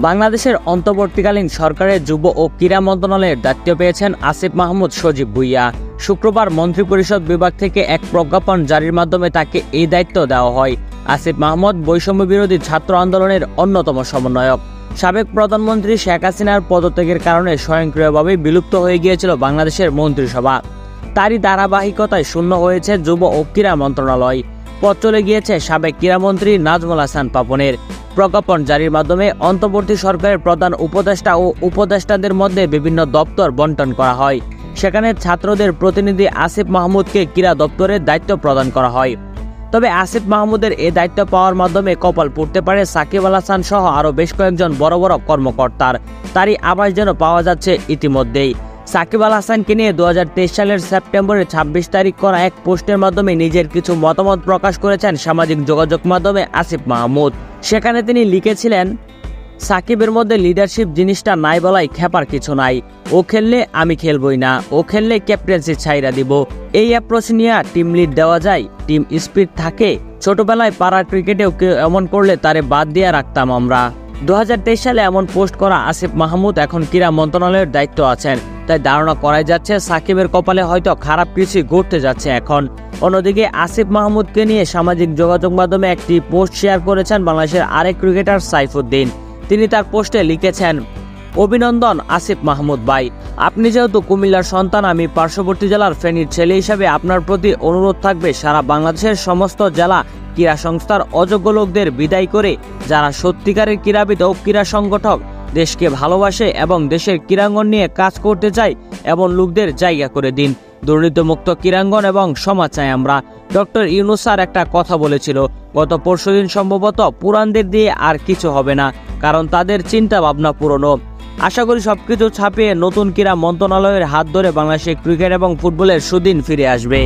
বাংলাদেশের অন্তর্বর্তীকালীন সরকারের যুব ও ক্রীড়া মন্ত্রণালয়ের দায়িত্ব পেয়েছেন আসিফ মাহমুদ সজীব ভুঁইয়া। শুক্রবার মন্ত্রিপরিষদ বিভাগ থেকে এক প্রজ্ঞাপন জারির মাধ্যমে তাকে এই দায়িত্ব দেওয়া হয়। আসিফ মাহমুদ বৈষম্য বিরোধী ছাত্র আন্দোলনের অন্যতম সমন্বয়ক। সাবেক প্রধানমন্ত্রী শেখ হাসিনার পদত্যাগের কারণে স্বয়ংক্রিয়ভাবে বিলুপ্ত হয়ে গিয়েছিল বাংলাদেশের মন্ত্রিসভা। তারই ধারাবাহিকতায় শূন্য হয়েছে যুব ও ক্রীড়া মন্ত্রণালয়। পদ চলে গিয়েছে সাবেক ক্রীড়ামন্ত্রী নাজমুল হাসান পাপনের। প্রজ্ঞাপন জারির মাধ্যমে অন্তর্বর্তী সরকারের প্রধান উপদেষ্টা ও উপদেষ্টাদের মধ্যে বিভিন্ন দপ্তর বণ্টন করা হয়। সেখানে ছাত্রদের প্রতিনিধি আসিফ মাহমুদকে ক্রীড়া দপ্তরের দায়িত্ব প্রদান করা হয়। তবে আসিফ মাহমুদের এই দায়িত্ব পাওয়ার মাধ্যমে কপাল পুড়তে পারে সাকিব আল হাসান সহ আরও বেশ কয়েকজন বড় বড় কর্মকর্তার। তারই আভাস যেন পাওয়া যাচ্ছে ইতিমধ্যেই। সাকিব আল হাসানকে নিয়ে 2023 সালের সেপ্টেম্বরের 26 তারিখ করা এক পোস্টের মাধ্যমে নিজের কিছু মতামত প্রকাশ করেছেন সামাজিক যোগাযোগ মাধ্যমে আসিফ মাহমুদ। সেখানে তিনি লিখেছিলেন, সাকিবের মধ্যে লিডারশিপ জিনিসটা নাই বলাই খেপার কিছু নাই। ও খেললে আমি খেলবই না, ও খেললে ক্যাপ্টেন্সি ছাইরা দিব। এই অ্যাপ্রোচ নিয়ে টিম লিড দেওয়া যায়, টিম স্পিরিট থাকে। ছোটবেলায় পাড়া ক্রিকেটেও কেউ এমন করলে তারে বাদ দিয়ে রাখতাম আমরা। 2023 সালে এমন পোস্ট করা আসিফ মাহমুদ এখন ক্রীড়া মন্ত্রণালয়ের দায়িত্ব আছেন। তাই ধারণা করাই যাচ্ছে সাকিবের কপালে হয়তো খারাপ কিছু ঘটতে যাচ্ছে এখন। অন্যদিকে আসিফ মাহমুদকে নিয়ে সামাজিক যোগাযোগ মাধ্যমে একটি পোস্ট শেয়ার করেছেন বাংলাদেশের আরেক ক্রিকেটার সাইফুদ্দিন। তিনি তার পোস্টে লিখেছেন, অভিনন্দন আসিফ মাহমুদ ভাই, আপনি যেহেতু কুমিল্লার সন্তান, আমি পার্শ্ববর্তী জেলার ফেনীর ছেলে হিসাবে আপনার প্রতি অনুরোধ থাকবে সারা বাংলাদেশের সমস্ত জেলা ক্রীড়া সংস্থার অযোগ্য লোকদের বিদায় করে যারা সত্যিকারের ক্রীড়াবিদ ও ক্রীড়া সংগঠক, দেশকে ভালোবাসে এবং দেশের ক্রীড়াঙ্গন নিয়ে কাজ করতে চায় এমন লোকদের জায়গা করে দিন। দুর্নীতিমুক্ত ক্রীড়াঙ্গন এবং সমাজ চাই আমরা। ডক্টর ইউনূস স্যার একটা কথা বলেছিল গত পরশুদিন, সম্ভবত পুরাণদের দিয়ে আর কিছু হবে না, কারণ তাদের চিন্তা ভাবনা পুরনো। আশা করি সবকিছু ছাপিয়ে নতুন ক্রীড়া মন্ত্রণালয়ের হাত ধরে বাংলাদেশের ক্রিকেট এবং ফুটবলের সুদিন ফিরে আসবে।